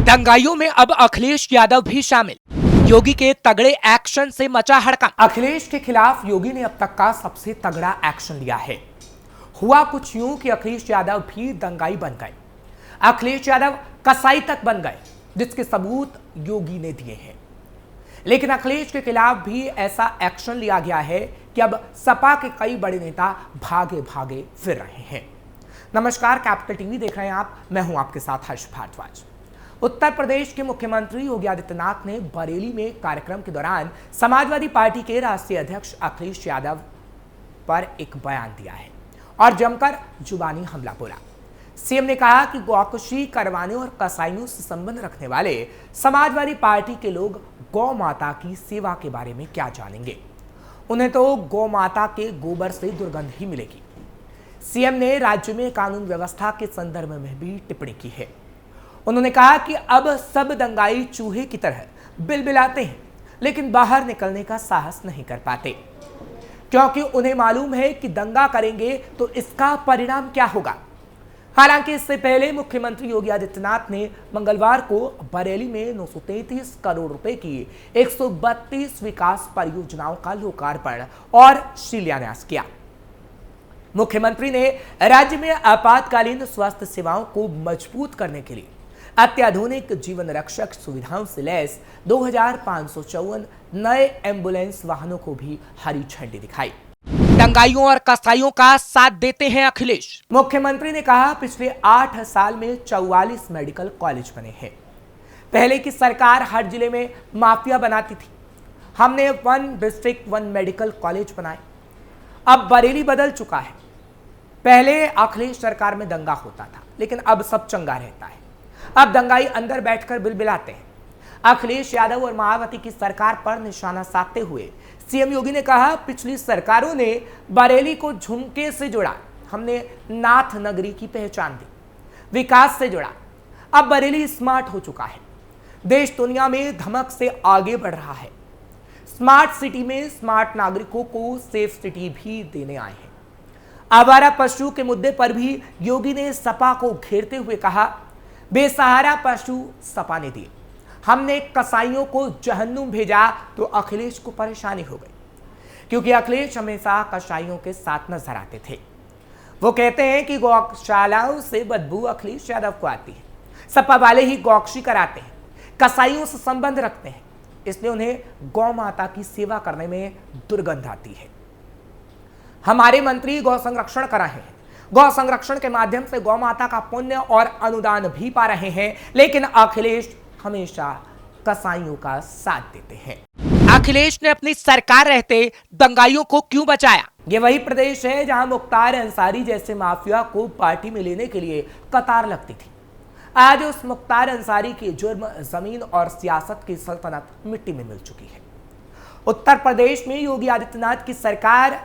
दंगाइयों में अब अखिलेश यादव भी शामिल। योगी के तगड़े एक्शन से मचा हड़कंप। अखिलेश के खिलाफ योगी ने अब तक का सबसे तगड़ा एक्शन लिया है। हुआ कुछ यूं कि अखिलेश यादव भी दंगाई बन गए। अखिलेश यादव कसाई तक बन गए, जिसके सबूत योगी ने दिए हैं। लेकिन अखिलेश के खिलाफ भी ऐसा एक्शन लिया गया है कि अब सपा के कई बड़े नेता भागे भागे फिर रहे हैं। नमस्कार, कैपिटल टीवी देख रहे हैं आप। मैं हूं आपके साथ हर्ष भारद्वाज। उत्तर प्रदेश के मुख्यमंत्री योगी आदित्यनाथ ने बरेली में कार्यक्रम के दौरान समाजवादी पार्टी के राष्ट्रीय अध्यक्ष अखिलेश यादव पर एक बयान दिया है और जमकर जुबानी हमला बोला। सीएम ने कहा कि गौकशी करवाने और कसाईयों से संबंध रखने वाले समाजवादी पार्टी के लोग गौ माता की सेवा के बारे में क्या जानेंगे। उन्हें तो गौ माता के गोबर से दुर्गंध ही मिलेगी। सीएम ने राज्य में कानून व्यवस्था के संदर्भ में भी टिप्पणी की है। उन्होंने कहा कि अब सब दंगाई चूहे की तरह बिलबिलाते हैं, लेकिन बाहर निकलने का साहस नहीं कर पाते, क्योंकि उन्हें मालूम है कि दंगा करेंगे तो इसका परिणाम क्या होगा। हालांकि इससे पहले मुख्यमंत्री योगी आदित्यनाथ ने मंगलवार को बरेली में 933 करोड़ रुपए की 132 विकास परियोजनाओं का लोकार्पण और शिलान्यास किया। मुख्यमंत्री ने राज्य में आपातकालीन स्वास्थ्य सेवाओं को मजबूत करने के लिए अत्याधुनिक जीवन रक्षक सुविधाओं से लैस 2554 नए एम्बुलेंस वाहनों को भी हरी झंडी दिखाई। दंगाइयों और कसाईयों का साथ देते हैं अखिलेश। मुख्यमंत्री ने कहा, पिछले 8 साल में 44 मेडिकल कॉलेज बने हैं। पहले की सरकार हर जिले में माफिया बनाती थी। हमने 1 डिस्ट्रिक्ट 1 मेडिकल कॉलेज बनाए। अब बरेली बदल चुका है। पहले अखिलेश सरकार में दंगा होता था, लेकिन अब सब चंगा रहता है। अब दंगाई अंदर बैठकर बिलबिलाते हैं। अखिलेश यादव और मायावती की सरकार पर निशाना साधते हुए सीएम योगी ने कहा, पिछली सरकारों ने बरेली को झुमके से जोड़ा, हमने नाथ नगरी की पहचान दी, विकास से जोड़ा। अब बरेली स्मार्ट हो चुका है, देश दुनिया में धमक से आगे बढ़ रहा है। स्मार्ट सिटी में स्मार्ट नागरिकों को सेफ सिटी भी देने आए हैं। आवारा पशु के मुद्दे पर भी योगी ने सपा को घेरते हुए कहा, बेसहारा पशु सपा ने दिए, हमने कसाईयों को जहन्नुम भेजा तो अखिलेश को परेशानी हो गई, क्योंकि अखिलेश हमेशा कसाईयों के साथ नजर आते थे। वो कहते हैं कि गौशालाओं से बदबू अखिलेश यादव को आती है। सपा वाले ही गौकशी कराते हैं, कसाईयों से संबंध रखते हैं, इसलिए उन्हें गौ माता की सेवा करने में दुर्गंध आती है। हमारे मंत्री गौ संरक्षण कर रहे हैं, गौ संरक्षण के माध्यम से गौ माता का पुण्य और अनुदान भी पा रहे हैं, लेकिन अखिलेश हमेशा कसाईयों का साथ देते हैं। अखिलेश ने अपनी सरकार रहते दंगाइयों को क्यों बचाया? ये वही प्रदेश है जहां मुख्तार अंसारी जैसे माफिया को पार्टी में लेने के लिए कतार लगती थी। आज उस मुख्तार अंसारी की जुर्म, जमीन और सियासत की सल्तनत मिट्टी में मिल चुकी है। उत्तर प्रदेश में योगी आदित्यनाथ की सरकार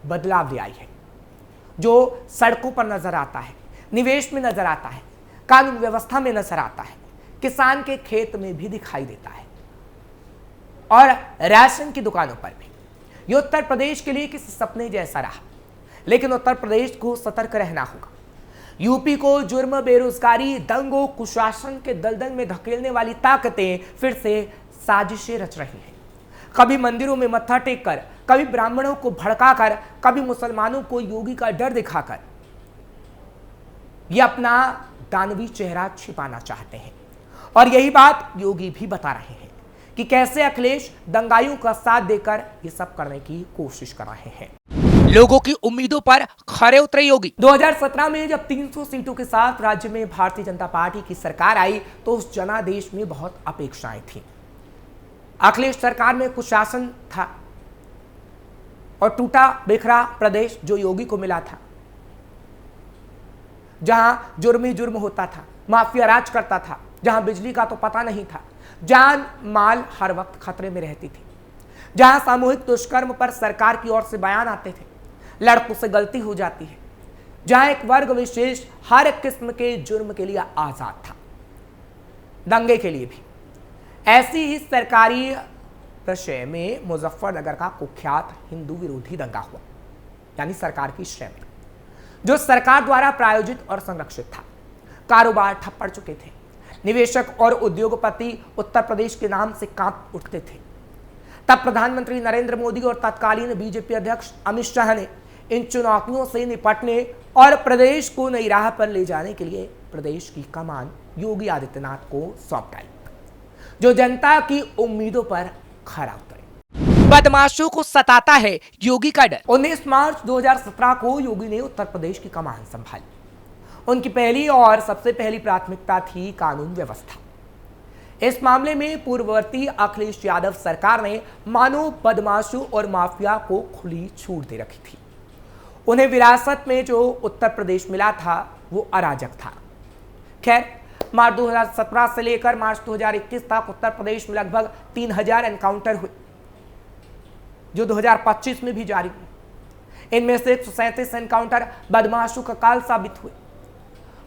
बदलाव ले आई है, जो सड़कों पर नजर आता है, निवेश में नजर आता है, कानून व्यवस्था में नजर आता है, किसान के खेत में भी दिखाई देता है और राशन की दुकानों पर भी। ये उत्तर प्रदेश के लिए किसी सपने जैसा रहा, लेकिन उत्तर प्रदेश को सतर्क रहना होगा। यूपी को जुर्म, बेरोजगारी, दंगों, कुशासन के दलदल में धकेलने वाली ताकतें फिर से साजिशें रच रही हैं। कभी मंदिरों में मत्था टेक कर, कभी ब्राह्मणों को भड़काकर, कभी मुसलमानों को योगी का डर दिखाकर ये अपना दानवी चेहरा छिपाना चाहते हैं। और यही बात योगी भी बता रहे हैं कि कैसे अखिलेश दंगाइयों का साथ देकर ये सब करने की कोशिश कर रहे हैं। लोगों की उम्मीदों पर खरे उतरे योगी। 2017 में जब 300 सीटों के साथ राज्य में भारतीय जनता पार्टी की सरकार आई, तो उस जनादेश में बहुत अपेक्षाएं थी। अखिलेश सरकार में कुशासन था और टूटा बिखरा प्रदेश जो योगी को मिला था, जहां जुर्म ही जुर्म होता था, माफिया राज करता था, जहां बिजली का तो पता नहीं था, जान माल हर वक्त खतरे में रहती थी, जहां सामूहिक दुष्कर्म पर सरकार की ओर से बयान आते थे, लड़कों से गलती हो जाती है, जहां एक वर्ग विशेष हर किस्म के जुर्म के लिए आजाद था, दंगे के लिए भी। ऐसी ही सरकारी विषय में मुजफ्फरनगर का कुख्यात हिंदू विरोधी दंगा हुआ, यानी सरकार की श्रेय में, जो सरकार द्वारा प्रायोजित और संरक्षित था। कारोबार ठप पड़ चुके थे, निवेशक और उद्योगपति उत्तर प्रदेश के नाम से कांप उठते थे। तब प्रधानमंत्री नरेंद्र मोदी और तत्कालीन बीजेपी अध्यक्ष अमित शाह ने इन चुनौतियों से निपटने और प्रदेश को नई राह पर ले जाने के लिए प्रदेश की कमान योगी आदित्यनाथ को सौंप डाली, जो जनता की उम्मीदों पर खरा उतरे। बदमाशों को सताता है योगी का डर। 19 मार्च 2017 को योगी ने उत्तर प्रदेश की कमान संभाली। उनकी पहली और सबसे पहली प्राथमिकता थी कानून व्यवस्था। इस मामले में पूर्ववर्ती अखिलेश यादव सरकार ने मानो बदमाशों और माफिया को खुली छूट दे रखी थी। उन्हें विरासत में जो उत्तर प्रदेश मिला था वो अराजक था। खैर, मार्च 2017 से लेकर मार्च 2021 तक उत्तर प्रदेश में लगभग 3000 एनकाउंटर हुए, जो 2025 में भी जारी हुए। इनमें से 137 एनकाउंटर बदमाशों का काल साबित हुए।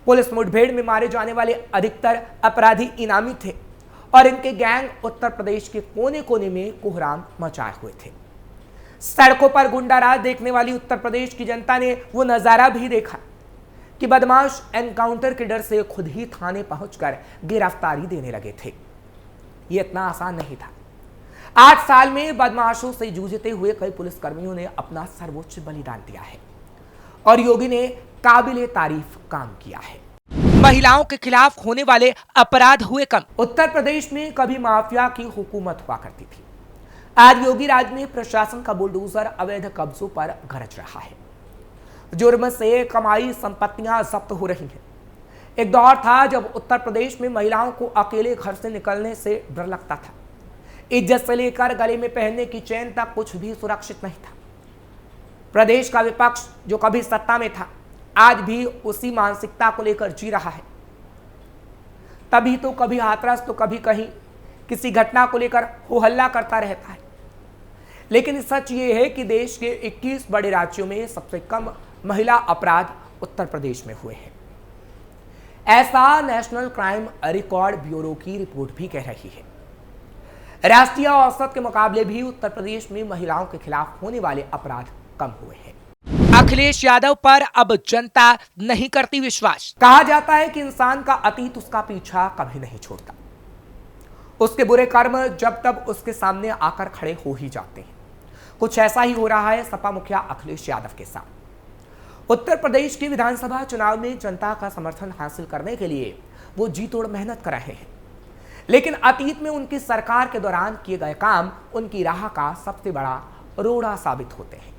पुलिस मुठभेड़ में मारे जाने वाले अधिकतर अपराधी इनामी थे और इनके गैंग उत्तर प्रदेश के कोने कोने में कोहराम मचाए हुए थे। सड़कों पर गुंडाराज देखने वाली उत्तर प्रदेश की जनता ने वो नजारा भी देखा कि बदमाश एनकाउंटर के डर से खुद ही थाने पहुंचकर गिरफ्तारी देने लगे थे। ये इतना आसान नहीं था। 8 साल में बदमाशों से जूझते हुए कई पुलिसकर्मियों ने अपना सर्वोच्च बलिदान दिया है और योगी ने काबिले तारीफ काम किया है। महिलाओं के खिलाफ होने वाले अपराध हुए कम। उत्तर प्रदेश में कभी माफिया की हुकूमत हुआ करती थी। आज योगी राज में प्रशासन का बुलडोजर अवैध कब्जों पर गरज रहा है। जुर्म से कमाई संपत्तियां जब्त हो रही हैं। एक दौर था जब उत्तर प्रदेश में महिलाओं को अकेले घर से निकलने से डर लगता था। इज्जत से लेकर गले में पहनने की चेन तक कुछ भी सुरक्षित नहीं था। प्रदेश का विपक्ष जो कभी सत्ता में था, आज भी उसी मानसिकता को लेकर जी रहा है। तभी तो कभी हाथरस तो कभी कहीं किसी घटना को लेकर हो हल्ला करता रहता है। लेकिन सच ये है कि देश के 21 बड़े राज्यों में सबसे कम महिला अपराध उत्तर प्रदेश में हुए हैं। ऐसा नेशनल क्राइम रिकॉर्ड ब्यूरो की रिपोर्ट भी कह रही है। राष्ट्रीय औसत के मुकाबले भी उत्तर प्रदेश में महिलाओं के खिलाफ होने वाले अपराध कम हुए हैं। अखिलेश यादव पर अब जनता नहीं करती विश्वास। कहा जाता है कि इंसान का अतीत उसका पीछा कभी नहीं छोड़ता। उसके बुरे कर्म जब तब उसके सामने आकर खड़े हो ही जाते हैं। कुछ ऐसा ही हो रहा है सपा मुखिया अखिलेश यादव के साथ। उत्तर प्रदेश के विधानसभा चुनाव में जनता का समर्थन हासिल करने के लिए वो जी तोड़ मेहनत कर रहे हैं, लेकिन अतीत में उनकी सरकार के दौरान किए गए काम उनकी राह का सबसे बड़ा रोड़ा साबित होते हैं,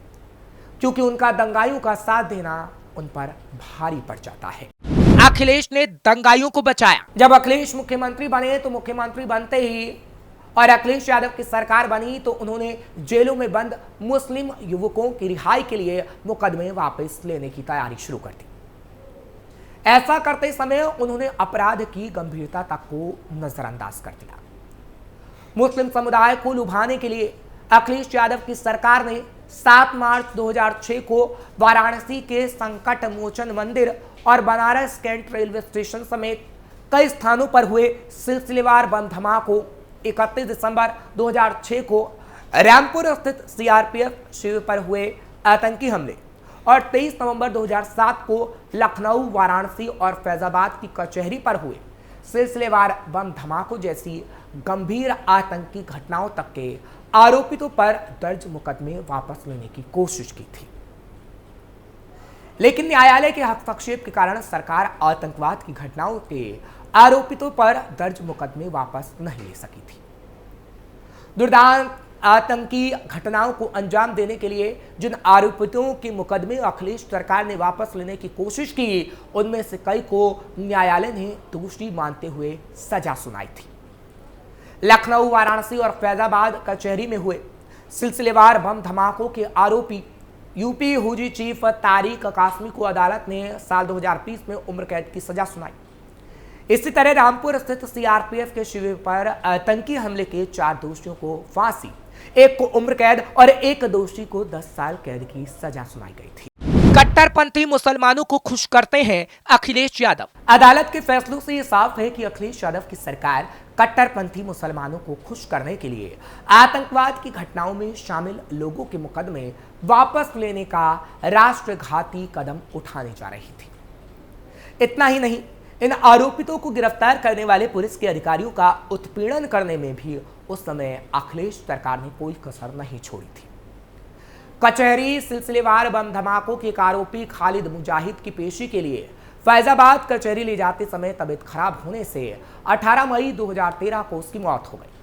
क्योंकि उनका दंगाइयों का साथ देना उन पर भारी पड़ जाता है। अखिलेश ने दंगाइयों को बचाया। जब अखिलेश मुख्यमंत्री बने तो मुख्यमंत्री बनते ही और अखिलेश यादव की सरकार बनी तो उन्होंने जेलों में बंद मुस्लिम युवकों की रिहाई के लिए मुकदमे वापस लेने की तैयारी शुरू कर दी। ऐसा करते समय उन्होंने अपराध की गंभीरता तक को नजरअंदाज कर दिया। मुस्लिम समुदाय को लुभाने के लिए अखिलेश यादव की सरकार ने 7 मार्च 2006 को वाराणसी के संकट मोचन मंदिर और बनारस कैंट रेलवे स्टेशन समेत कई स्थानों पर हुए सिलसिलेवार बम धमाकों, 31 दिसंबर 2006 को रामपुर स्थित सीआरपीएफ शिविर पर हुए आतंकी हमले और 23 नवंबर 2007 को लखनऊ, वाराणसी और फैजाबाद की कचहरी पर हुए सिलसिलेवार बम धमाकों जैसी गंभीर आतंकी घटनाओं तक के आरोपितों पर दर्ज मुकदमे वापस लेने की कोशिश की थी। लेकिन न्यायालय के हस्तक्षेप के कारण सरकार आतंकवाद की घटनाओं के आरोपितों पर दर्ज मुकदमे वापस नहीं ले सकी थी। दुर्दांत आतंकी घटनाओं को अंजाम देने के लिए जिन आरोपितों के मुकदमे अखिलेश सरकार ने वापस लेने की कोशिश की, उनमें से कई को न्यायालय ने दोषी मानते हुए सजा सुनाई थी। लखनऊ, वाराणसी और फैजाबाद कचहरी में हुए सिलसिलेवार बम धमाकों के आरोपी यूपी हुजी चीफ तारिक कासमी को अदालत ने साल 2020 में उम्र कैद की सजा सुनाई। इसी तरह रामपुर स्थित सीआरपीएफ के शिविर पर आतंकी हमले के 4 दोषियों को फांसी, 1 को उम्र कैद और 1 दोषी को 10 साल कैद की सजा सुनाई गई थी। कट्टरपंथी मुसलमानों को खुश करते हैं अखिलेश यादव। अदालत के फैसलों से ये साफ है कि अखिलेश यादव की सरकार कट्टरपंथी मुसलमानों को खुश करने के लिए आतंकवाद की घटनाओं में शामिल लोगों के मुकदमे वापस लेने का राष्ट्रघाती कदम उठाने जा रही थी। इतना ही नहीं, इन आरोपितों को गिरफ्तार करने वाले पुलिस के अधिकारियों का उत्पीड़न करने में भी उस समय अखिलेश सरकार ने कोई कसर नहीं छोड़ी थी। कचहरी सिलसिलेवार बम धमाकों के एक आरोपी खालिद मुजाहिद की पेशी के लिए फैजाबाद कचहरी ले जाते समय तबीयत खराब होने से 18 मई 2013 को उसकी मौत हो गई।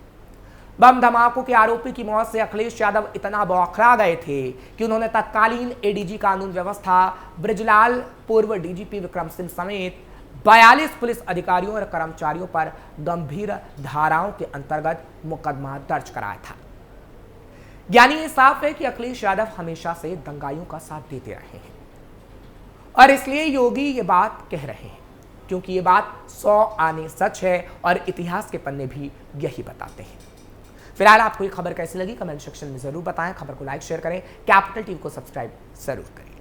बम धमाकों के आरोपी की मौत से अखिलेश यादव इतना बौखला गए थे कि उन्होंने तत्कालीन एडीजी कानून व्यवस्था ब्रजलाल, पूर्व डीजीपी विक्रम सिंह समेत 42 पुलिस अधिकारियों और कर्मचारियों पर गंभीर धाराओं के अंतर्गत मुकदमा दर्ज कराया था। यानी ये साफ है कि अखिलेश यादव हमेशा से दंगाइयों का साथ देते रहे हैं और इसलिए योगी ये बात कह रहे हैं, क्योंकि ये बात 100 आने सच है और इतिहास के पन्ने भी यही बताते हैं। फिलहाल आपको ये खबर कैसी लगी कमेंट सेक्शन में जरूर बताएं। खबर को लाइक शेयर करें, कैपिटल टीवी को सब्सक्राइब जरूर करें।